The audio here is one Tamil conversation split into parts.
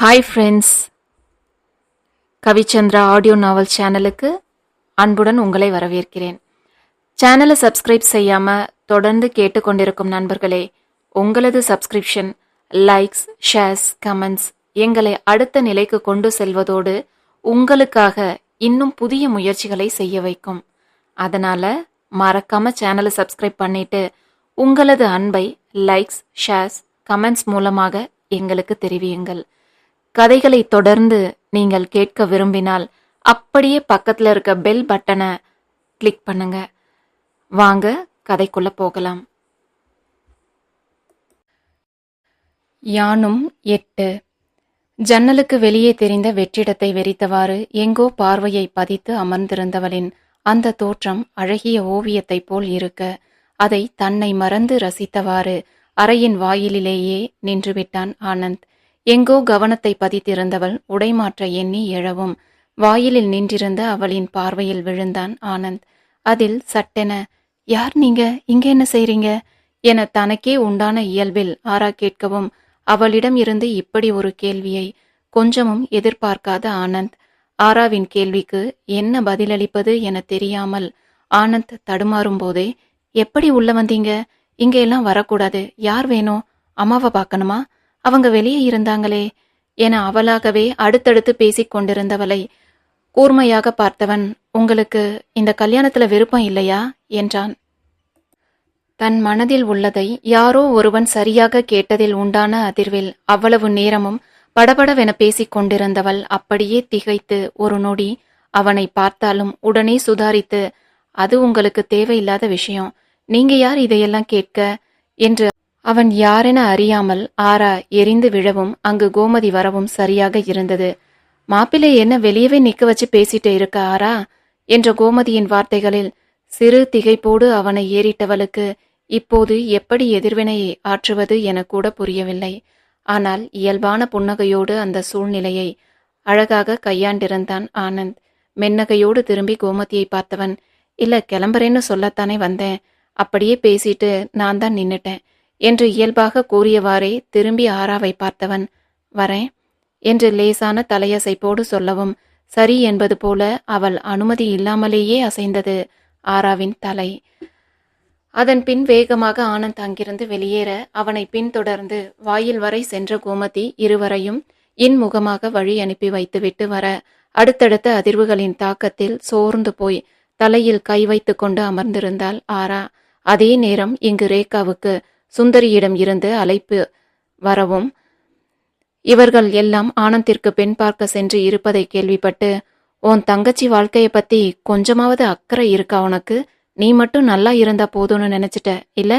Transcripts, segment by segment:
ஹாய் ஃப்ரெண்ட்ஸ், கவிச்சந்திரா ஆடியோ நாவல் சேனலுக்கு அன்புடன் உங்களை வரவேற்கிறேன். சேனலை சப்ஸ்கிரைப் செய்யாமல் தொடர்ந்து கேட்டுக்கொண்டிருக்கும் நண்பர்களே, உங்களது சப்ஸ்கிரிப்ஷன், லைக்ஸ், ஷேர்ஸ், கமெண்ட்ஸ் எங்களை அடுத்த நிலைக்கு கொண்டு செல்வதோடு உங்களுக்காக இன்னும் புதிய முயற்சிகளை செய்ய வைக்கும். அதனால் மறக்காம சேனலை சப்ஸ்கிரைப் பண்ணிட்டு உங்களது அன்பை லைக்ஸ், ஷேர்ஸ், கமெண்ட்ஸ் மூலமாக எங்களுக்கு தெரிவியுங்கள். கதைகளை தொடர்ந்து நீங்கள் கேட்க விரும்பினால் அப்படியே பக்கத்தில் இருக்க பெல் பட்டனை கிளிக் பண்ணுங்க. வாங்க கதைக்குள்ள போகலாம். யானும் 8. ஜன்னலுக்கு வெளியே தெரிந்த வெற்றிடத்தை வெறித்தவாறு எங்கோ பார்வையை பதித்து அமர்ந்திருந்தவளின் அந்த தோற்றம் அழகிய ஓவியத்தைப் போல் இருக்க, அதை தன்னை மறந்து ரசித்தவாறு அறையின் வாயிலிலேயே நின்றுவிட்டான் ஆனந்த். எங்கோ கவனத்தை பதித்திருந்தவள் உடைமாற்ற எண்ணி எழவும் வாயிலில் நின்றிருந்த அவளின் பார்வையில் விழுந்தான் ஆனந்த். அதில் சட்டென, யார் நீங்க, இங்க என்ன செய்றீங்க என தனக்கே உண்டான இயல்பில் ஆரா கேட்கவும், அவளிடம் இருந்து இப்படி ஒரு கேள்வியை கொஞ்சமும் எதிர்பார்க்காத ஆனந்த் ஆராவின் கேள்விக்கு என்ன பதிலளிப்பது என தெரியாமல் ஆனந்த் தடுமாறும் போதே, எப்படி உள்ள வந்தீங்க? இங்க எல்லாம் வரக்கூடாது. யார் வேணும்? அம்மாவை பார்க்கணுமா? அவங்க வெளியே இருந்தாங்களே என அவளாகவே அடுத்தடுத்து பேசிக் கொண்டிருந்தவளை கூர்மையாக பார்த்தவன், உங்களுக்கு இந்த கல்யாணத்துல விருப்பம் இல்லையா என்றான். தன் மனதில் உள்ளதை யாரோ ஒருவன் சரியாக கேட்டதில் உண்டான அதிர்வில் அவ்வளவு நேரமும் படபடவென பேசிக் கொண்டிருந்தவள் அப்படியே திகைத்து ஒரு நொடி அவனை பார்த்தாலும் உடனே சுதாரித்து, அது உங்களுக்கு தேவையில்லாத விஷயம். நீங்க யார் இதையெல்லாம் கேட்க என்று அவன் யாரென அறியாமல் ஆரா எரிந்து விழவும் அங்கு கோமதி வரவும் சரியாக இருந்தது. மாப்பிள்ளை என்ன வெளியவே நிக்க வச்சு பேசிட்டே இருக்க ஆரா என்ற கோமதியின் வார்த்தைகளில் சிறு திகைப்போடு அவனை ஏறிட்டவளுக்கு இப்போது எப்படி எதிர்வினையை ஆற்றுவது என கூட புரியவில்லை. ஆனால் இயல்பான புன்னகையோடு அந்த சூழ்நிலையை அழகாக கையாண்டிருந்தான் ஆனந்த். மென்னகையோடு திரும்பி கோமதியை பார்த்தவன், இல்ல கிளம்புறேன்னு சொல்லத்தானே வந்தேன், அப்படியே பேசிட்டு நான் தான் நின்னுட்டேன் என்று இயல்பாக கூறியவாறே திரும்பி ஆராவை பார்த்தவன், வரேன் என்று லேசான தலையசைப்போடு சொல்லவும் சரி என்பது போல அவள் அனுமதி இல்லாமலேயே அசைந்தது ஆராவின் தலை. அதன் பின் வேகமாக ஆனந்த் அங்கிருந்து வெளியேற அவனை பின்தொடர்ந்து வாயில் வரை சென்ற கோமதி இருவரையும் இன்முகமாக வழி அனுப்பி வைத்துவிட்டு வர, அடுத்தடுத்த அதிர்வுகளின் தாக்கத்தில் சோர்ந்து போய் தலையில் கை வைத்து கொண்டு அமர்ந்திருந்தாள் ஆரா. அதே நேரம் இங்கு ரேகாவுக்கு சுந்தரியிடம் இருந்து அழைப்பு வரவும் இவர்கள் எல்லாம் ஆனந்திற்கு பெண் பார்க்க சென்று இருப்பதை கேள்விப்பட்டு, உன் தங்கச்சி வாழ்க்கையை பத்தி கொஞ்சமாவது அக்கறை இருக்கா உனக்கு? நீ மட்டும் நல்லா இருந்தா போதும்னு நினைச்சிட்ட இல்ல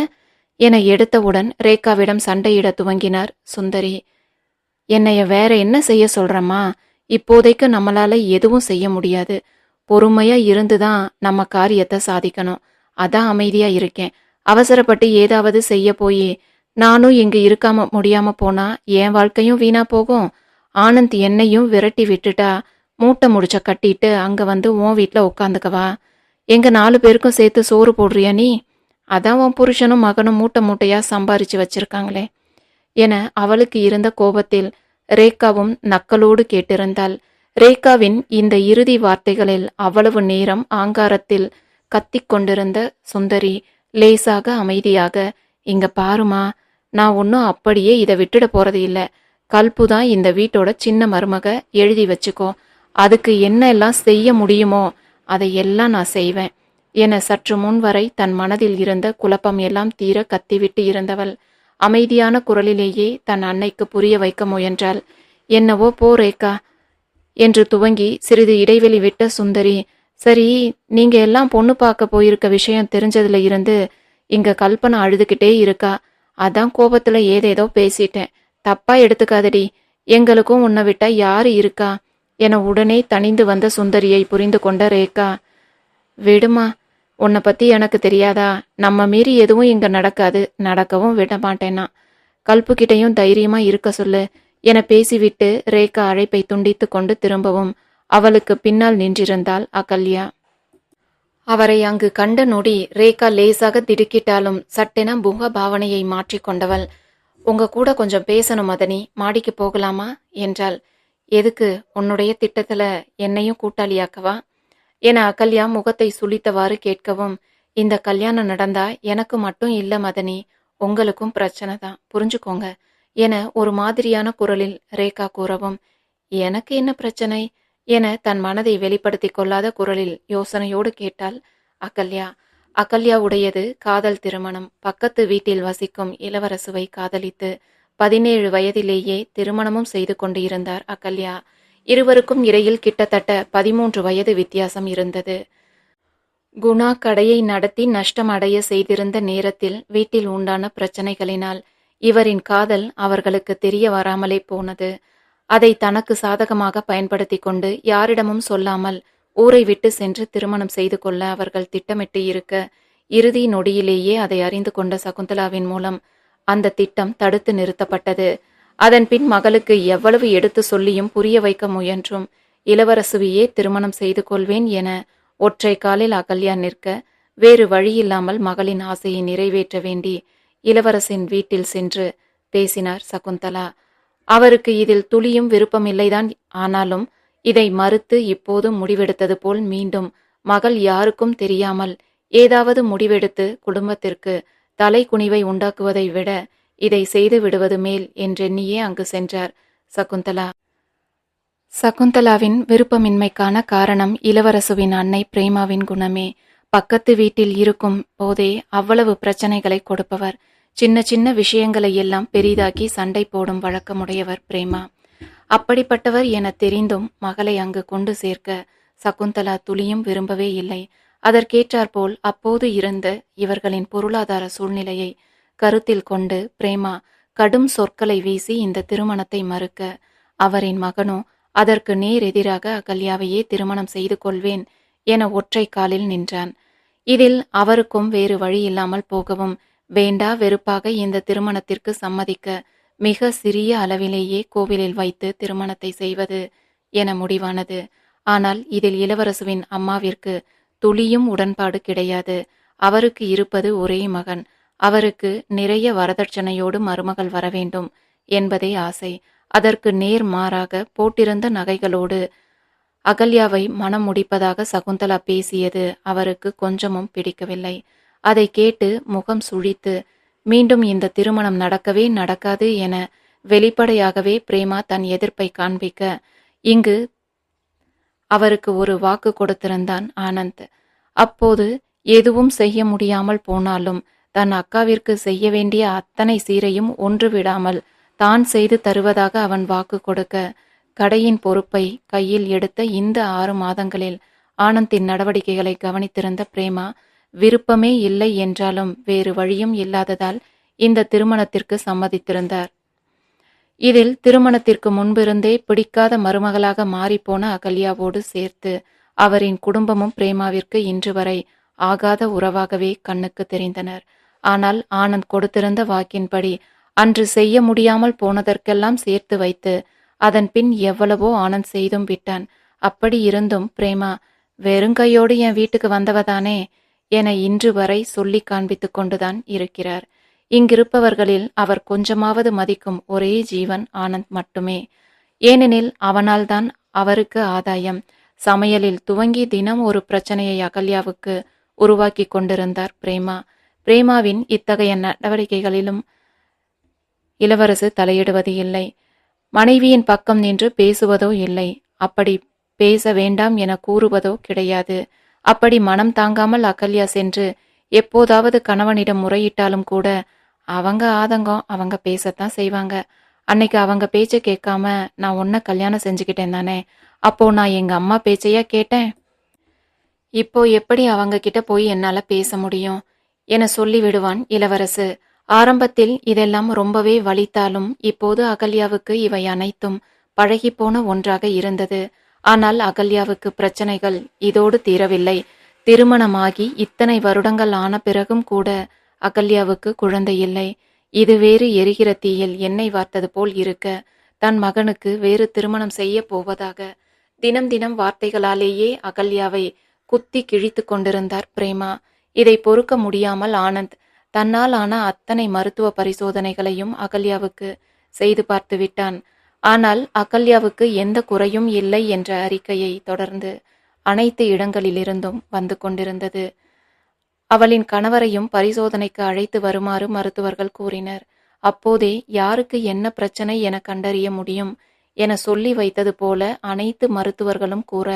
என எடுத்தவுடன் ரேகாவிடம் சண்டையிட துவங்கினார் சுந்தரி. என்னைய வேற என்ன செய்ய சொல்றம்மா? இப்போதைக்கு நம்மளால எதுவும் செய்ய முடியாது. பொறுமையா இருந்துதான் நம்ம காரியத்தை சாதிக்கணும். அதான் அமைதியா இருக்கேன். அவசரப்பட்டு ஏதாவது செய்ய போய் நானும் இங்கு இருக்காம முடியாம போனா என் வாழ்க்கையும் வீணா போகும். ஆனந்த் என்னையும் விரட்டி விட்டுட்டா மூட்டை முடிச்ச கட்டிட்டு அங்க வந்து உன் வீட்டுல உட்காந்துக்கவா? எங்க 4 பேருக்கும் சேர்த்து சோறு போடுறியா நீ? அதான் உன் புருஷனும் மகனும் மூட்டை மூட்டையா சம்பாரிச்சு வச்சிருக்காங்களே என அவளுக்கு இருந்த கோபத்தில் ரேகாவும் நக்கலோடு கேட்டிருந்தாள். ரேகாவின் இந்த இறுதி வார்த்தைகளில் அவ்வளவு நேரம் ஆங்காரத்தில் கத்திக் கொண்டிருந்த சுந்தரி லேசாக அமைதியாக, இங்க பாருமா, நான் ஒன்னும் அப்படியே இதை விட்டுட போறது இல்ல. கல்புதான் இந்த வீட்டோட சின்ன மருமக, எழுதி வச்சுக்கோ. அதுக்கு என்ன எல்லாம் செய்ய முடியுமோ அதையெல்லாம் நான் செய்வேன் என சற்று முன்வரை தன் மனதில் இருந்த குழப்பம் எல்லாம் தீர கத்திவிட்டு இருந்தவள் அமைதியான குரலிலேயே தன் அன்னைக்கு புரிய வைக்க முயன்றாள். என்னவோ போ ரேகா என்று துவங்கி சிறிது இடைவெளி விட்ட சுந்தரி, சரி, நீங்க எல்லாம் பொண்ணு பார்க்க போயிருக்க விஷயம் தெரிஞ்சதுல இருந்து இங்க கல்பனை அழுதுகிட்டே இருக்கா. அதான் கோபத்துல ஏதேதோ பேசிட்டேன், தப்பா எடுத்துக்காதடி. எங்களுக்கும் உன்னை விட்டா யாரு இருக்கா என உடனே தணிந்து வந்த சுந்தரியை புரிந்து கொண்ட ரேகா, விடுமா, உன்னை பத்தி எனக்கு தெரியாதா? நம்ம மீறி எதுவும் இங்க நடக்காது, நடக்கவும் விட மாட்டேன்னா. கல்புகிட்டையும் தைரியமா இருக்க சொல்லு என பேசிவிட்டு ரேகா அழைப்பை துண்டித்து கொண்டு திரும்பவும் அவளுக்கு பின்னால் நின்றிருந்தாள் அகல்யா. அவரை அங்கு கண்ட நொடி ரேகா லேசாக திடுக்கிட்டாலும் சட்டென முக பாவனையை மாற்றிக்கொண்டவள், உங்க கூட கொஞ்சம் பேசணும் மதனி, மாடிக்கு போகலாமா என்றாள். எதுக்கு? உன்னுடைய திட்டத்துல என்னையும் கூட்டாளியாக்கவா என அகல்யா முகத்தை சுளித்தவாறு கேட்கவும், இந்த கல்யாணம் நடந்தா எனக்கு மட்டும் இல்ல மதனி, உங்களுக்கும் பிரச்சனை தான், புரிஞ்சுக்கோங்க என ஒரு மாதிரியான குரலில் ரேகா கூறவும், எனக்கு என்ன பிரச்சனை என தன் மனதை வெளிப்படுத்திக் கொள்ளாத குரலில் யோசனையோடு கேட்டாள் அகல்யா. அகல்யாவுடையது காதல் திருமணம். பக்கத்து வீட்டில் வசிக்கும் இளவரசுவை காதலித்து 17 வயதிலேயே திருமணமும் செய்து கொண்டு இருந்தார் அகல்யா. இருவருக்கும் இடையில் கிட்டத்தட்ட 13 வயது வித்தியாசம் இருந்தது. குணா கடையை நடத்தி நஷ்டம் அடைய செய்திருந்த நேரத்தில் வீட்டில் உண்டான பிரச்சனைகளினால் இவரின் காதல் அவர்களுக்கு தெரிய வராமலே போனது. அதை தனக்கு சாதகமாக பயன்படுத்தி கொண்டு யாரிடமும் சொல்லாமல் ஊரை விட்டு சென்று திருமணம் செய்து கொள்ள அவர்கள் திட்டமிட்டு இருக்க, இறுதி நொடியிலேயே அதை அறிந்து கொண்ட சகுந்தலாவின் மூலம் அந்த திட்டம் தடுத்து நிறுத்தப்பட்டது. அதன்பின் மகளுக்கு எவ்வளவு எடுத்து சொல்லியும் புரிய வைக்க முயன்றும் இளவரசுவையே திருமணம் செய்து கொள்வேன் என ஒற்றை காலில் அகல்யா நிற்க, வேறு வழியில்லாமல் மகளின் ஆசையை நிறைவேற்ற வேண்டி இளவரசின் வீட்டில் சென்று பேசினார் சகுந்தலா. அவருக்கு இதில் துளியும் விருப்பமில்லைதான். ஆனாலும் இதை மறுத்து இப்போது முடிவெடுத்தது போல் மீண்டும் மகள் யாருக்கும் தெரியாமல் ஏதாவது முடிவெடுத்து குடும்பத்திற்கு தலைக்குனிவை உண்டாக்குவதை விட இதை செய்து விடுவது மேல் என்றெண்ணியே அங்கு சென்றார் சகுந்தலா. சகுந்தலாவின் விருப்பமின்மைக்கான காரணம் இளவரசுவின் அன்னை பிரேமாவின் குணமே. பக்கத்து வீட்டில் இருக்கும் போதே அவ்வளவு பிரச்சனைகளை கொடுப்பவர். சின்ன சின்ன விஷயங்களை எல்லாம் பெரிதாக்கி சண்டை போடும் வழக்கமுடையவர் பிரேமா. அப்படிப்பட்டவர் என தெரிந்தும் மகளை அங்கு கொண்டு சேர்க்க சகுந்தலா துளியும் விரும்பவே இல்லை. அதற்கேற்றாற்போல் அப்போது இருந்த இவர்களின் பொருளாதார சூழ்நிலையை கருத்தில் கொண்டு பிரேமா கடும் சொற்களை வீசி இந்த திருமணத்தை மறுக்க, அவரின் மகனோ அதற்கு நேர் எதிராக அகல்யாவையே திருமணம் செய்து கொள்வேன் என ஒற்றை காலில் நின்றான். இதில் அவருக்கும் வேறு வழி இல்லாமல் போகவும், வேண்டா வெறுப்பாக இந்த திருமணத்திற்கு சம்மதிக்க மிக சிறிய அளவிலேயே கோவிலில் வைத்து திருமணத்தை செய்வது என முடிவானது. ஆனால் இதில் இளவரசுவின் அம்மாவிற்கு துளியும் உடன்பாடு கிடையாது. அவருக்கு இருப்பது ஒரே மகன். அவருக்கு நிறைய வரதட்சணையோடு மருமகள் வர வேண்டும் என்பதே ஆசை. அதற்கு நேர் மாறாக போட்டிருந்த நகைகளோடு அகல்யாவை மனம் முடிப்பதாக சகுந்தலா பேசியது அவருக்கு கொஞ்சமும் பிடிக்கவில்லை. அதை கேட்டு முகம் சுழித்து மீண்டும் இந்த திருமணம் நடக்கவே நடக்காது என வெளிப்படையாகவே பிரேமா தன் எதிர்ப்பை காண்பிக்க, இங்கு அவருக்கு ஒரு வாக்கு கொடுத்திருந்தான் ஆனந்த். அப்போது எதுவும் செய்ய முடியாமல் போனாலும் தன் அக்காவிற்கு செய்ய வேண்டிய அத்தனை சீரையும் ஒன்று விடாமல் தான் செய்து தருவதாக அவன் வாக்கு கொடுக்க, கடையின் பொறுப்பை கையில் எடுத்த இந்த 6 மாதங்களில் ஆனந்தின் நடவடிக்கைகளை கவனித்திருந்த பிரேமா விருப்பமே இல்லை என்றாலும் வேறு வழியும் இல்லாததால் இந்த திருமணத்திற்கு சம்மதித்திருந்தார். இதில் திருமணத்திற்கு முன்பிருந்தே பிடிக்காத மருமகளாக மாறிப்போன அகல்யாவோடு சேர்த்து அவரின் குடும்பமும் பிரேமாவிற்கு இன்று வரை ஆகாத உறவாகவே கண்ணுக்கு தெரிந்தனர். ஆனால் ஆனந்த் கொடுத்திருந்த வாக்கின்படி அன்று செய்ய முடியாமல் போனதற்கெல்லாம் சேர்த்து வைத்து அதன் பின் எவ்வளவோ ஆனந்த் செய்தும் விட்டான். அப்படி இருந்தும் பிரேமா வெறுங்கையோடு என் வீட்டுக்கு வந்தவதானே என இன்று வரை சொல்லி காண்பித்து கொண்டுதான் இருக்கிறார். இங்கிருப்பவர்களில் அவர் கொஞ்சமாவது மதிக்கும் ஒரே ஜீவன் ஆனந்த் மட்டுமே. ஏனெனில் அவனால் தான் அவருக்கு ஆதாயம். சமையலில் துவங்கி தினம் ஒரு பிரச்சனையை அகல்யாவுக்கு உருவாக்கி கொண்டிருந்தார் பிரேமா. பிரேமாவின் இத்தகைய நடவடிக்கைகளிலும் இளவரசு தலையிடுவது இல்லை. மனைவியின் பக்கம் நின்று பேசுவதோ இல்லை. அப்படி பேச வேண்டாம் என கூறுவதோ கிடையாது. அப்படி மனம் தாங்காமல் அகல்யா சென்று எப்போதாவது கணவனிடம் முறையிட்டாலும் கூட அவங்க ஆதங்கம், அவங்க பேசத்தான் செய்வாங்க. அன்னைக்கு அவங்க பேச்சை கேட்காம நான் உன்னை கல்யாணம் செஞ்சுக்கிட்டேன் தானே, அப்போ நான் எங்க அம்மா பேச்சையா கேட்டேன்? இப்போ எப்படி அவங்க கிட்ட போய் என்னால பேச முடியும் என சொல்லி விடுவான் இளவரசு. ஆரம்பத்தில் இதெல்லாம் ரொம்பவே வலித்தாலும் இப்போது அகல்யாவுக்கு இவை அனைத்தும் பழகிப்போன ஒன்றாக இருந்தது. ஆனால் அகல்யாவுக்கு பிரச்சனைகள் இதோடு தீரவில்லை. திருமணமாகி இத்தனை வருடங்கள் ஆன பிறகும் கூட அகல்யாவுக்கு குழந்தை இல்லை. இது வேறு எரிகிற தீயில் எண்ணெய் வார்த்தது போல் இருக்க, தன் மகனுக்கு வேறு திருமணம் செய்ய போவதாக தினம் தினம் வார்த்தைகளாலேயே அகல்யாவை குத்தி கிழித்து கொண்டிருந்தார் பிரேமா. இதை பொறுக்க முடியாமல் ஆனந்த் தன்னால் ஆன அத்தனை மருத்துவ பரிசோதனைகளையும் அகல்யாவுக்கு செய்து பார்த்து விட்டான். ஆனால் அகல்யாவுக்கு எந்த குறையும் இல்லை என்ற அறிக்கையை தொடர்ந்து அனைத்து இடங்களிலிருந்தும் வந்து கொண்டிருந்தது. அவளின் கணவரையும் பரிசோதனைக்கு அழைத்து வருமாறு மருத்துவர்கள் கூறினர். அப்போதே யாருக்கு என்ன பிரச்சனை என கண்டறிய முடியும் என சொல்லி வைத்தது போல அனைத்து மருத்துவர்களும் கூற,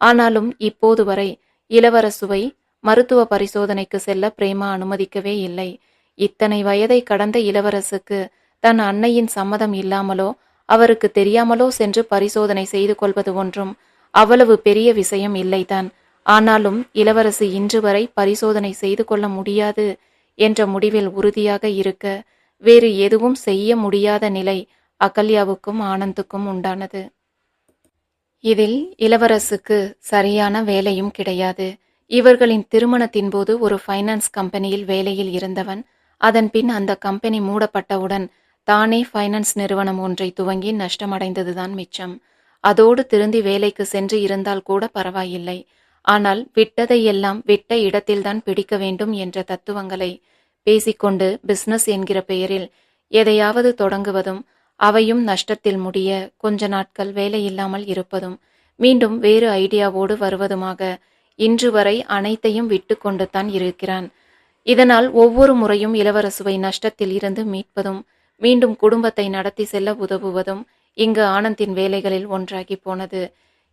ஆனாலும் இப்போது வரை இளவரசுவை மருத்துவ பரிசோதனைக்கு செல்ல பிரேமா அனுமதிக்கவே இல்லை. இத்தனை வயதை கடந்த இளவரசுக்கு தன் அன்னையின் சம்மதம் இல்லாமலோ அவருக்கு தெரியாமலோ சென்று பரிசோதனை செய்து கொள்வது ஒன்றும் அவ்வளவு பெரிய விஷயம் இல்லைதான். ஆனாலும் இளவரசு இன்று வரை பரிசோதனை செய்து கொள்ள முடியாது என்ற முடிவில் உறுதியாக இருக்க, வேறு எதுவும் செய்ய முடியாத நிலை அகல்யாவுக்கும் ஆனந்துக்கும் உண்டானது. இதில் இளவரசுக்கு சரியான வேலையும் கிடையாது. இவர்களின் திருமணத்தின் போது ஒரு ஃபைனான்ஸ் கம்பெனியில் வேலையில் இருந்தவன். அதன் பின் அந்த கம்பெனி மூடப்பட்டவுடன் தானே ஃபைனான்ஸ் நிறுவனம் ஒன்றை துவங்கி நஷ்டமடைந்ததுதான் மிச்சம். அதோடு திருந்தி வேலைக்கு சென்று இருந்தால் கூட பரவாயில்லை. ஆனால் விட்டதையெல்லாம் விட்ட இடத்தில்தான் பிடிக்க வேண்டும் என்ற தத்துவங்களை பேசிக்கொண்டு பிசினஸ் என்கிற பெயரில் எதையாவது தொடங்குவதும், அவையும் நஷ்டத்தில் முடிய கொஞ்ச நாட்கள் வேலையில்லாமல் இருப்பதும், மீண்டும் வேறு ஐடியாவோடு வருவதுமாக இன்று வரை அனைத்தையும் விட்டு கொண்டு தான் இருக்கிறான். இதனால் ஒவ்வொரு முறையும் இளவரசுவை நஷ்டத்தில் இருந்து மீட்பதும், மீண்டும் குடும்பத்தை நடத்தி செல்ல உதவுவதும் இங்கு ஆனந்தின் வேலைகளில் ஒன்றாகி போனது.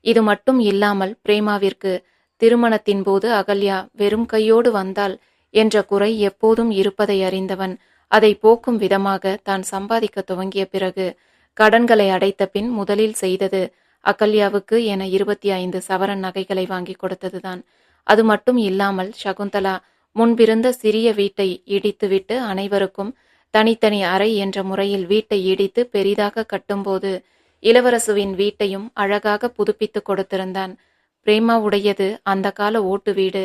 இது மட்டும் இல்லாமல் பிரேமாவிற்கு திருமணத்தின் போது அகல்யா வெறும் கையோடு வந்தாள் என்ற குறை எப்போதும் இருப்பதை அறிந்தவன், அதை போக்கும் விதமாக தான் சம்பாதிக்க துவங்கிய பிறகு கடன்களை அடைத்த பின் முதலில் செய்தது அகல்யாவுக்கு என 25 சவரன் நகைகளை வாங்கி கொடுத்ததுதான். அது மட்டும் இல்லாமல் சகுந்தலா முன்பிருந்த சிறிய வீட்டை இடித்துவிட்டு அனைவருக்கும் தனித்தனி அறை என்ற முறையில் வீட்டை இடித்து பெரிதாக கட்டும்போது இளவரசுவின் வீட்டையும் அழகாக புதுப்பித்து கொடுத்திருந்தான். பிரேமாவுடையது அந்த கால ஓட்டு வீடு.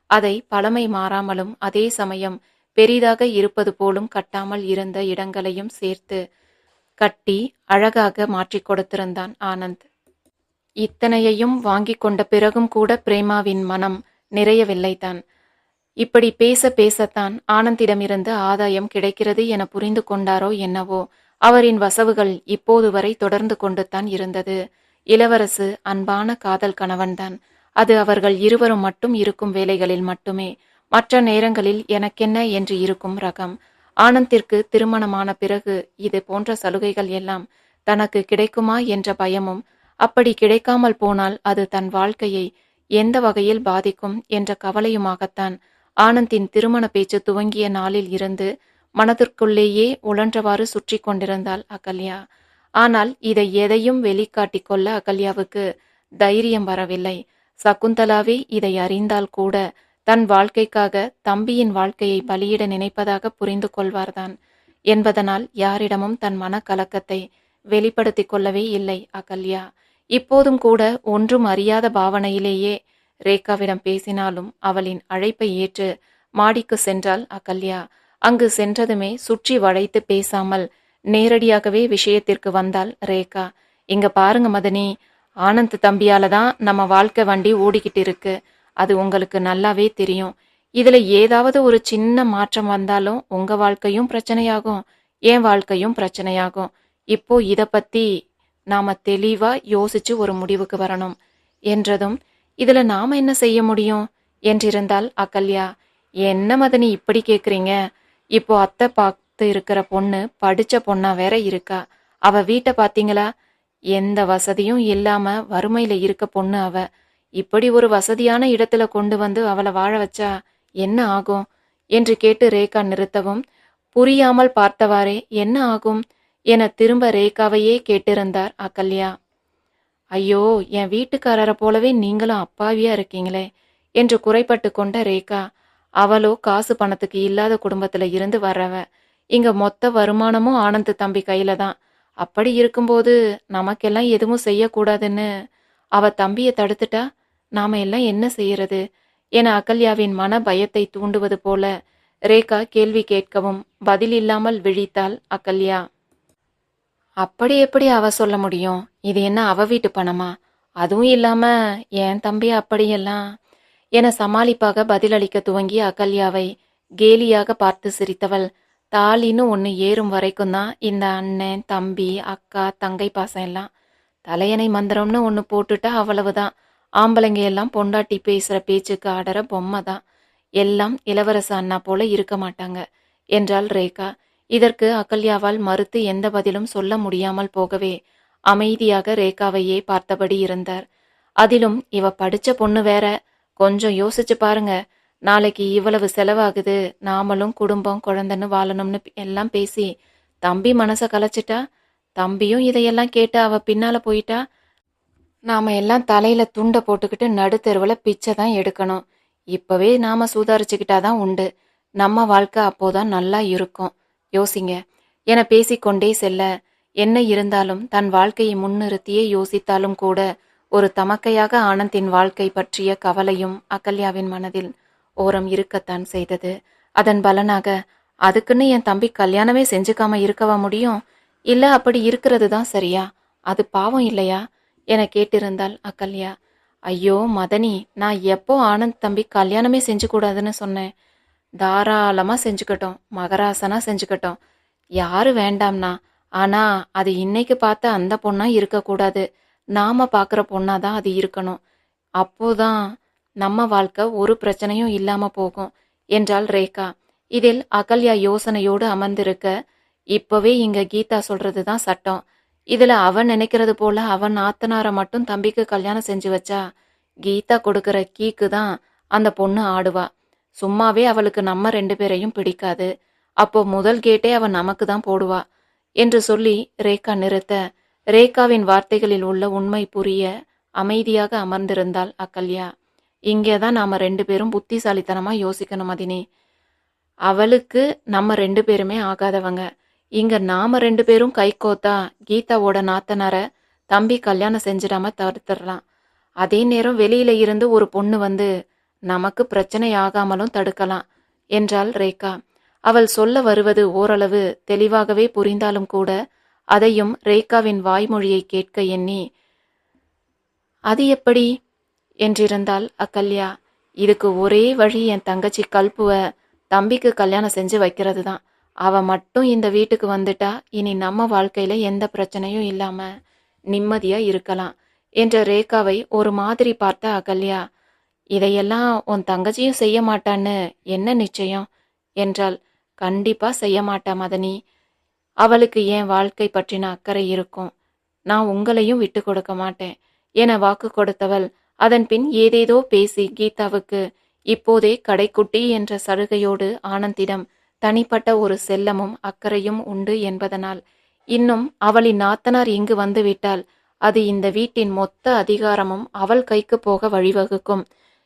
அதை பழமை மாறாமலும் அதே சமயம் பெரிதாக இருப்பது போலும் கட்டாமல் இருந்த இடங்களையும் சேர்த்து கட்டி அழகாக மாற்றிக் கொடுத்திருந்தான் ஆனந்த். இத்தனையையும் வாங்கி கொண்ட பிறகும் கூட பிரேமாவின் மனம் நிறையவில்லைதான். இப்படி பேச பேசத்தான் ஆனந்திடமிருந்து ஆதாயம் கிடைக்கிறது என புரிந்து கொண்டாரோ என்னவோ, அவரின் வசவுகள் இப்போது வரை தொடர்ந்து கொண்டு தான் இருந்தது. இளவரசு அன்பான காதல் கணவன்தான். அது அவர்கள் இருவரும் மட்டும் இருக்கும் வேளைகளில் மட்டுமே. மற்ற நேரங்களில் எனக்கென்ன என்று இருக்கும் ரகம். ஆனந்திற்கு திருமணமான பிறகு இது போன்ற சலுகைகள் எல்லாம் தனக்கு கிடைக்குமா என்ற பயமும், அப்படி கிடைக்காமல் போனால் அது தன் வாழ்க்கையை எந்த வகையில் பாதிக்கும் என்ற கவலையுமாகத்தான் ஆனந்தின் திருமண பேச்சு துவங்கிய நாளில் இருந்து மனதிற்குள்ளேயே உழன்றவாறு சுற்றி கொண்டிருந்தாள் அகல்யா. ஆனால் இதை எதையும் வெளிக்காட்டிக் கொள்ள அகல்யாவுக்கு தைரியம் வரவில்லை. சகுந்தலாவே இதை அறிந்தால் கூட தன் வாழ்க்கைக்காக தம்பியின் வாழ்க்கையை பலியிட நினைப்பதாக புரிந்து கொள்வார்தான் என்பதனால் யாரிடமும் தன் மனக்கலக்கத்தை வெளிப்படுத்திக் கொள்ளவே இல்லை அகல்யா. இப்போதும் கூட ஒன்றும் அறியாத பாவனையிலேயே ரேகாவிடம் பேசினாலும் அவளின் அழைப்பை ஏற்று மாடிக்கு சென்றாள் அகல்யா. அங்கு சென்றதுமே சுற்றி வளைத்து பேசாமல் நேரடியாகவே விஷயத்திற்கு வந்தாள் ரேகா. இங்க பாருங்க மதனி, ஆனந்த் தம்பியால தான் நம்ம வாழ்க்கை வண்டி ஓடிக்கிட்டு இருக்கு. அது உங்களுக்கு நல்லாவே தெரியும். இதுல ஏதாவது ஒரு சின்ன மாற்றம் வந்தாலும் உங்க வாழ்க்கையும் பிரச்சனையாகும், என் வாழ்க்கையும் பிரச்சனையாகும். இப்போ இத பத்தி நாம தெளிவா யோசிச்சு ஒரு முடிவுக்கு வரணும் என்றதும், இதுல நாம என்ன செய்ய முடியும் என்றிருந்தாள் அகல்யா. என்ன மதனி இப்படி கேக்குறீங்க? இப்போ அத்தை பார்த்து இருக்கிற பொண்ணு படிச்ச பொண்ணா வேற இருக்கா. அவ வீட்டை பாத்தீங்களா? எந்த வசதியும் இல்லாம வறுமையில இருக்க பொண்ணு அவ. இப்படி ஒரு வசதியான இடத்துல கொண்டு வந்து அவளை வாழ வச்சா என்ன ஆகும் என்று கேட்டு ரேகா நிறுத்தவும், புரியாமல் பார்த்தவாறே என்ன ஆகும் என திரும்ப ரேகாவையே கேட்டிருந்தார் அகல்யா. ஐயோ, என் வீட்டுக்காரரை போலவே நீங்களும் அப்பாவியா இருக்கீங்களே என்று குறைப்பட்டு கொண்ட ரேகா, அவளோ காசு பணத்துக்கு இல்லாத குடும்பத்துல இருந்து வர்றவ. இங்க மொத்த வருமானமும் ஆனந்த் தம்பி கையில தான். அப்படி இருக்கும்போது நமக்கெல்லாம் எதுவும் செய்யக்கூடாதுன்னு அவ தம்பியை தடுத்துட்டா நாம எல்லாம் என்ன செய்யறது என அகல்யாவின் மன பயத்தை தூண்டுவது போல ரேகா கேள்வி கேட்கவும் பதில் இல்லாமல் விழித்தாள் அகல்யா. அப்படி எப்படி அவ சொல்ல முடியும்? இது என்ன அவ வீட்டு பணமா? அதுவும் இல்லாம என் தம்பி அப்படியெல்லாம் என சமாளிப்பாக பதிலளிக்க துவங்கிய அகல்யாவை கேலியாக பார்த்து சிரித்தவள், தாலின்னு ஒன்று ஏறும் வரைக்கும் தான் இந்த அண்ணன் தம்பி அக்கா தங்கை பாசம் எல்லாம். தலையணை மந்திரம்னு ஒன்று போட்டுட்டா அவ்வளவுதான். ஆம்பளைங்க எல்லாம் பொண்டாட்டி பேசுகிற பேச்சுக்கு ஆடுற பொம்மை தான். எல்லாம் இளவரச அண்ணா போல இருக்க மாட்டாங்க என்றாள் ரேகா. இதற்கு அகல்யாவால் மறுத்து எந்த பதிலும் சொல்ல முடியாமல் போகவே அமைதியாக ரேகாவையே பார்த்தபடி இருந்தார். அதிலும் இவ படிச்ச பொண்ணு வேற. கொஞ்சம் யோசிச்சு பாருங்க. நாளைக்கு இவ்வளவு செலவாகுது, நாமளும் குடும்பம் குழந்தைன்னு வாழணும்னு எல்லாம் பேசி தம்பி மனசை கலைச்சிட்டா, தம்பியும் இதையெல்லாம் கேட்டு அவ பின்னால போயிட்டா, நாம எல்லாம் தலையில துண்டை போட்டுக்கிட்டு நடுத்தெருவில் பிச்சை தான் எடுக்கணும். இப்பவே நாம சுதாரிச்சுக்கிட்டாதான் உண்டு. நம்ம வாழ்க்கை அப்போதான் நல்லா இருக்கும். யோசிங்க என பேசிக்கொண்டே செல்ல, என்ன இருந்தாலும் தன் வாழ்க்கையை முன்னிறுத்தியே யோசித்தாலும் கூட ஒரு தமக்கையாக ஆனந்தின் வாழ்க்கை பற்றிய கவலையும் அகல்யாவின் மனதில் ஓரம் இருக்கத்தான் செய்தது. அதன் பலனாக, அதுக்குன்னு என் தம்பி கல்யாணமே செஞ்சுக்காம இருக்கவா முடியும்? இல்ல அப்படி இருக்கிறது தான் சரியா? அது பாவம் இல்லையா என கேட்டிருந்தாள் அகல்யா. ஐயோ மதனி, நான் எப்போ ஆனந்த் தம்பி கல்யாணமே செஞ்சு கூடாதுன்னு சொன்னேன்? தாராளமா செஞ்சுக்கட்டும், மகராசனா செஞ்சுக்கட்டும், யாரு வேண்டாம்னா. ஆனா அது இன்னைக்கு பார்த்த அந்த பொண்ணா இருக்கக்கூடாது. நாம பார்க்குற பொண்ணாதான் அது இருக்கணும். அப்போதான் நம்ம வாழ்க்கை ஒரு பிரச்சனையும் இல்லாம போகும் என்றாள் ரேகா. இதில் அகல்யா யோசனையோடு அமர்ந்திருக்க, இப்பவே இங்க கீதா சொல்றதுதான் சட்டம். இதுல அவன் நினைக்கிறது போல அவன் ஆத்தனார மட்டும் தம்பிக்கு கல்யாணம் செஞ்சு வச்சா, கீதா கொடுக்கற கீக்கு தான் அந்த பொண்ணு ஆடுவா. சும்மாவே அவளுக்கு நம்ம 2 பேரையும் பிடிக்காது. அப்போ முதல் கேட்டே அவன் நமக்கு தான் போடுவா என்று சொல்லி ரேகா நிறுத்த, ரேகாவின் வார்த்தைகளில் உள்ள உண்மை புரிய அமைதியாக அமர்ந்திருந்தாள் அகல்யா. இங்கேதான் நாம 2 பேரும் புத்திசாலித்தனமா யோசிக்கணும் மதினி. அவளுக்கு நம்ம 2 பேருமே ஆகாதவங்க. இங்க நாம 2 பேரும் கை கோத்தா கீதாவோட நாத்தனார தம்பி கல்யாணம் செஞ்சிடாம தடுத்துடலாம். அதே நேரம் வெளியில இருந்து ஒரு பொண்ணு வந்து நமக்கு பிரச்சனை ஆகாமலும் தடுக்கலாம் என்றாள் ரேகா. அவள் சொல்ல வருவது ஓரளவு தெளிவாகவே புரிந்தாலும் கூட அதையும் ரேகாவின் வாய்மொழியை கேட்க எண்ணி, அது எப்படி என்றிருந்தாள் அகல்யா. இதுக்கு ஒரே வழி என் தங்கச்சி கல்புவ தம்பிக்கு கல்யாணம் செஞ்சு வைக்கிறது தான். அவ மட்டும் இந்த வீட்டுக்கு வந்துட்டா இனி நம்ம வாழ்க்கையில எந்த பிரச்சனையும் இல்லாம நிம்மதியா இருக்கலாம் என்ற ரேகாவை ஒரு மாதிரி பார்த்த அகல்யா, இதையெல்லாம் உன் தங்கச்சியும் செய்ய மாட்டான்னு என்ன நிச்சயம் என்றாள். கண்டிப்பா செய்ய மாட்டா மதனி. அவளுக்கு என் வாழ்க்கை பற்றின அக்கறை இருக்கும். நான் உங்களையும் விட்டு கொடுக்க மாட்டேன் என வாக்கு கொடுத்தவள் அதன் பின் ஏதேதோ பேசி கீதாவுக்கு இப்போதே கடைக்குட்டி என்ற சலுகையோடு ஆனந்திடம் தனிப்பட்ட ஒரு செல்லமும் அக்கறையும் உண்டு என்பதனால், இன்னும் அவளின் நாத்தனார் இங்கு வந்துவிட்டால் அது இந்த வீட்டின் மொத்த அதிகாரமும் அவள் கைக்கு போக வழிவகுக்கும்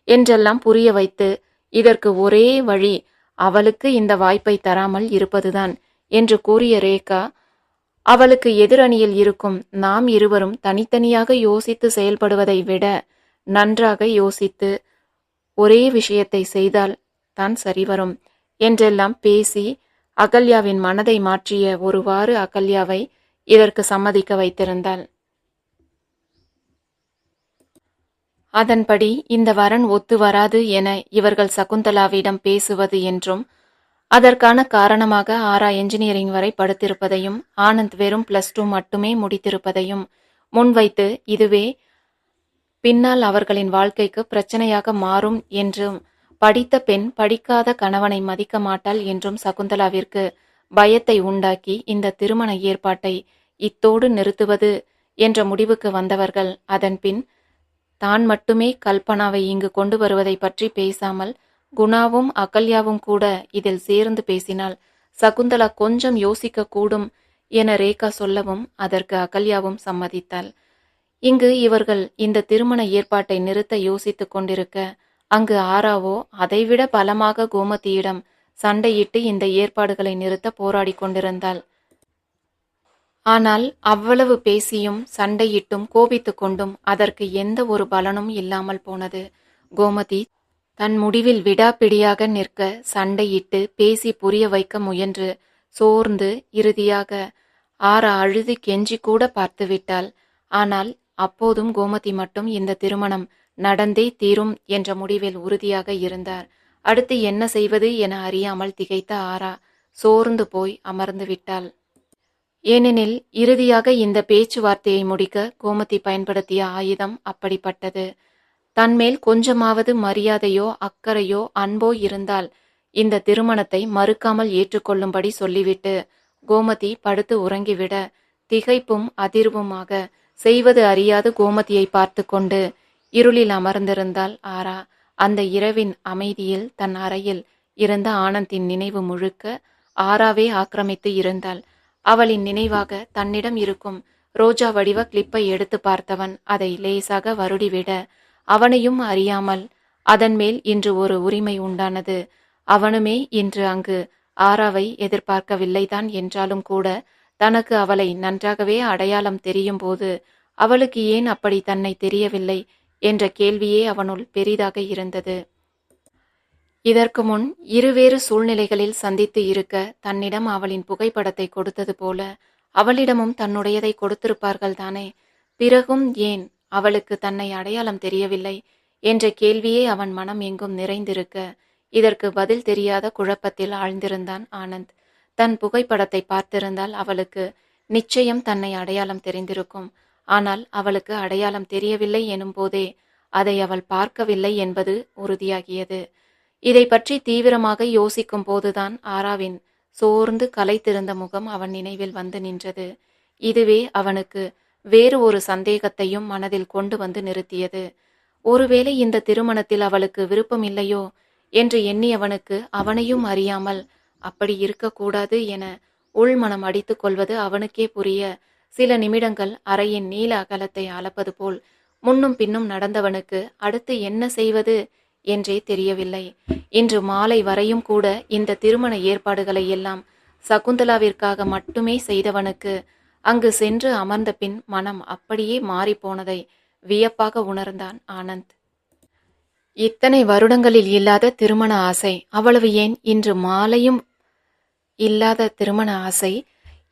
என்றெல்லாம் புரிய வைத்து, இதற்கு ஒரே வழி அவளுக்கு இந்த வாய்ப்பை தராமல் இருப்பதுதான் என்று கூறிய ரேகா, அவளுக்கு எதிரணியில் இருக்கும் நாம் இருவரும் தனித்தனியாக யோசித்து செயல்படுவதை விட நன்றாக யோசித்து ஒரே விஷயத்தை செய்தால் தான் சரிவரும் என்றெல்லாம் பேசி அகல்யாவின் மனதை மாற்றிய ஒருவாறு அகல்யாவை இதற்கு சம்மதிக்க வைத்திருந்தாள். அதன்படி இந்த வரன் ஒத்து வராது என இவர்கள் சகுந்தலாவிடம் பேசுவது என்றும், அதற்கான காரணமாக ஆரா என்ஜினியரிங் வரை படித்திருப்பதையும் ஆனந்த் வெறும் +2 மட்டுமே முடித்திருப்பதையும் முன்வைத்து, இதுவே பின்னால் அவர்களின் வாழ்க்கைக்கு பிரச்சனையாக மாறும் என்றும், படித்த பெண் படிக்காத கணவனை மதிக்க மாட்டாள் என்றும் சகுந்தலாவிற்கு பயத்தை உண்டாக்கி இந்த திருமண ஏற்பாட்டை இத்தோடு நிறுத்துவது என்ற முடிவுக்கு வந்தவர்கள் அதன் பின் தான் மட்டுமே கல்பனாவை இங்கு கொண்டு வருவதை பற்றி பேசாமல் குணாவும் அகல்யாவும் கூட இதில் சேர்ந்து பேசினால் சகுந்தலா கொஞ்சம் யோசிக்க கூடும் என ரேகா சொல்லவும் அதற்கு அகல்யாவும் சம்மதித்தாள். இங்கு இவர்கள் இந்த திருமண ஏற்பாட்டை நிறுத்த யோசித்துக் கொண்டிருக்க, அங்கு ஆராவோ அதைவிட பலமாக கோமதியிடம் சண்டையிட்டு இந்த ஏற்பாடுகளை நிறுத்த போராடி கொண்டிருந்தாள். ஆனால் அவ்வளவு பேசியும் சண்டையிட்டும் கோபித்து கொண்டும் அதற்கு எந்த ஒரு பலனும் இல்லாமல் போனது. கோமதி தன் முடிவில் விடாப்பிடியாக நிற்க, சண்டையிட்டு பேசி புரிய வைக்க முயன்று சோர்ந்து இறுதியாக ஆரா அழுது கெஞ்சி கூட பார்த்து விட்டாள். ஆனால் அப்போதும் கோமதி மட்டும் இந்த திருமணம் நடந்தே தீரும் என்ற முடிவில் உறுதியாக இருந்தார். அடுத்து என்ன செய்வது என அறியாமல் திகைத்த ஆரா சோர்ந்து போய் அமர்ந்து விட்டாள். ஏனெனில் இறுதியாக இந்த பேச்சுவார்த்தையை முடிக்க கோமதி பயன்படுத்திய ஆயுதம் அப்படிப்பட்டது. தன்மேல் கொஞ்சமாவது மரியாதையோ அக்கறையோ அன்போ இருந்தால் இந்த திருமணத்தை மறுக்காமல் ஏற்றுக்கொள்ளும்படி சொல்லிவிட்டு கோமதி படுத்து உறங்கிவிட திகைப்பும் அதிர்வுமாக செய்வது அறியாது கோமதியை பார்த்து கொண்டு இருளில் அமர்ந்திருந்தாள் ஆரா. அந்த இரவின் அமைதியில் தன் அறையில் இருந்த ஆனந்தின் நினைவு முழுக்க ஆராவே ஆக்கிரமித்து இருந்தாள். அவளின் நினைவாக தன்னிடம் இருக்கும் ரோஜா வடிவ கிளிப்பை எடுத்து பார்த்தவன் அதை லேசாக வருடிவிட அவனையும் அறியாமல் அதன் மேல் இன்று ஒரு உரிமை உண்டானது. அவனுமே இன்று அங்கு ஆராவை எதிர்பார்க்கவில்லைதான் என்றாலும் கூட தனக்கு அவளை நன்றாகவே அடையாளம் தெரியும் போது அவளுக்கு ஏன் அப்படி தன்னை தெரியவில்லை என்ற கேள்வியே அவனுள் பெரிதாக இருந்தது. இதற்கு முன் இருவேறு சூழ்நிலைகளில் சந்தித்து இருக்க தன்னிடம் அவளின் புகைப்படத்தை கொடுத்தது போல அவளிடமும் தன்னுடையதை கொடுத்திருப்பார்கள் தானே. பிறகும் ஏன் அவளுக்கு தன்னை அடையாளம் தெரியவில்லை என்ற கேள்வியே அவன் மனம் எங்கும் நிறைந்திருக்க இதற்கு பதில் தெரியாத குழப்பத்தில் ஆழ்ந்திருந்தான் ஆனந்த். தன் புகைப்படத்தை பார்த்திருந்தால் அவளுக்கு நிச்சயம் தன்னை அடையாளம் தெரிந்திருக்கும். ஆனால் அவளுக்கு அடையாளம் தெரியவில்லை எனும் போதே அதை அவள் பார்க்கவில்லை என்பது உறுதியாகியது. இதை பற்றி தீவிரமாக யோசிக்கும் போதுதான் ஆராவின் சோர்ந்து கலைத்திருந்த முகம் அவன் நினைவில் வந்து நின்றது. இதுவே அவனுக்கு வேறு ஒரு சந்தேகத்தையும் மனதில் கொண்டு வந்து நிறுத்தியது. ஒருவேளை இந்த திருமணத்தில் அவளுக்கு விருப்பம் இல்லையோ என்று எண்ணியவனுக்கு அவனையும் அறியாமல் அப்படி இருக்கக்கூடாது என உள்மனம் அடித்துக் கொள்வது அவனுக்கே புரிய சில நிமிடங்கள் அறையின் நீல அகலத்தை அளப்பது போல் முன்னும் பின்னும் நடந்தவனுக்கு அடுத்து என்ன செய்வது என்றே தெரியவில்லை. இன்று மாலை வரையும் கூட இந்த திருமண ஏற்பாடுகளை எல்லாம் சகுந்தலாவிற்காக மட்டுமே செய்தவனுக்கு அங்கு சென்று அமர்ந்த பின் மனம் அப்படியே மாறிப்போனதை வியப்பாக உணர்ந்தான் ஆனந்த். இத்தனை வருடங்களில் இல்லாத திருமண ஆசை, அவ்வளவு ஏன் இன்று மாலையும் இல்லாத திருமண ஆசை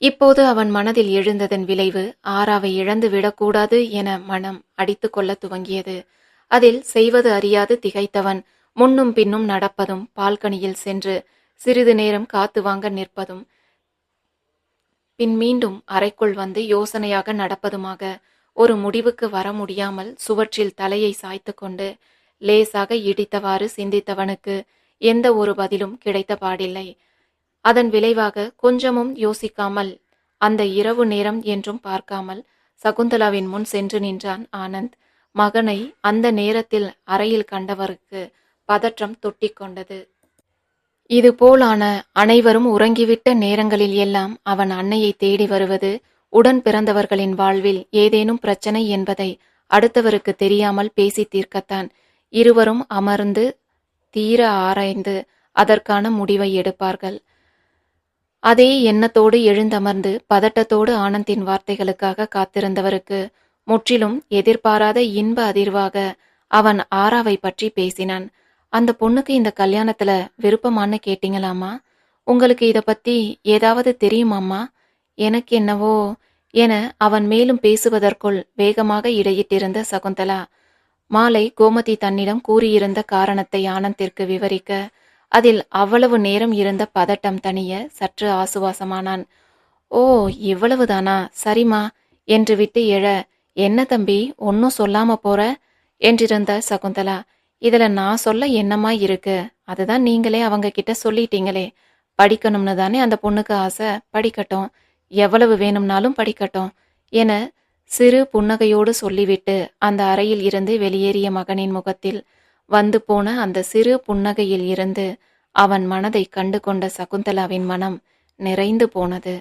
இப்போது அவன் மனதில் எழுந்ததன் விளைவு ஆராவை இழந்து விடக்கூடாது என மனம் அடித்து கொள்ள துவங்கியது. அதில் செய்வது அறியாது திகைத்தவன் முன்னும் பின்னும் நடப்பதும் பால்கனியில் சென்று சிறிது நேரம் காத்து வாங்க நிற்பதும் பின் மீண்டும் அறைக்குள் வந்து யோசனையாக நடப்பதுமாக ஒரு முடிவுக்கு வர முடியாமல் சுவற்றில் தலையை சாய்த்து கொண்டு லேசாக இடித்தவாறு சிந்தித்தவனுக்கு எந்த ஒரு பதிலும் கிடைத்த பாடில்லை. அதன் விளைவாக கொஞ்சமும் யோசிக்காமல் அந்த இரவு நேரம் என்றும் பார்க்காமல் சகுந்தலாவின் முன் சென்று நின்றான் ஆனந்த். மகனை அந்த நேரத்தில் அறையில் கண்டவருக்கு பதற்றம் தொட்டிக்கொண்டது. இதுபோலான அனைவரும் உறங்கிவிட்ட நேரங்களில் எல்லாம் அவன் அன்னையை தேடி வருவது உடன் பிறந்தவர்களின் வாழ்வில் ஏதேனும் பிரச்சனை என்பதை அடுத்தவருக்கு தெரியாமல் பேசி தீர்க்கத்தான். இருவரும் அமர்ந்து தீர ஆராய்ந்து அதற்கான முடிவை எடுப்பார்கள். அதே எண்ணத்தோடு எழுந்தமர்ந்து பதட்டத்தோடு ஆனந்தின் வார்த்தைகளுக்காக காத்திருந்தவருக்கு முற்றிலும் எதிர்பாராத இன்ப அதிர்வாக அவன் ஆராவை பற்றி பேசினான். அந்த பொண்ணுக்கு இந்த கல்யாணத்துல விருப்பமானு கேட்டீங்களாமா? உங்களுக்கு இத பத்தி ஏதாவது தெரியுமாம்மா? எனக்கு என்னவோ என அவன் மேலும் பேசுவதற்குள் வேகமாக இடையிட்டிருந்த சகுந்தலா மாலை கோமதி தன்னிடம் கூறியிருந்த காரணத்தை ஆனந்திற்கு விவரிக்க அதில் அவ்வளவு நேரம் இருந்த பதட்டம் தணிய சற்று ஆசுவாசமானான். ஓ, இவ்வளவுதானா? சரிமா என்று விட்டு எழ, என்ன தம்பி ஒன்னும் சொல்லாம போற என்றிருந்த சகுந்தலா, இதுல நான் சொல்ல என்னமா இருக்கு? அதுதான் நீங்களே அவங்க கிட்ட சொல்லிட்டீங்களே. படிக்கணும்னு தானே அந்த பொண்ணுக்கு ஆசை, படிக்கட்டும், எவ்வளவு வேணும்னாலும் படிக்கட்டும் என சிறு புன்னகையோடு சொல்லிவிட்டு அந்த அறையில் இருந்து வெளியேறிய மகனின் முகத்தில் வந்து போன அந்த சிறு புன்னகையில் இருந்து அவன் மனதை கண்டு கொண்ட சகுந்தலாவின் மனம் நிறைந்து போனது.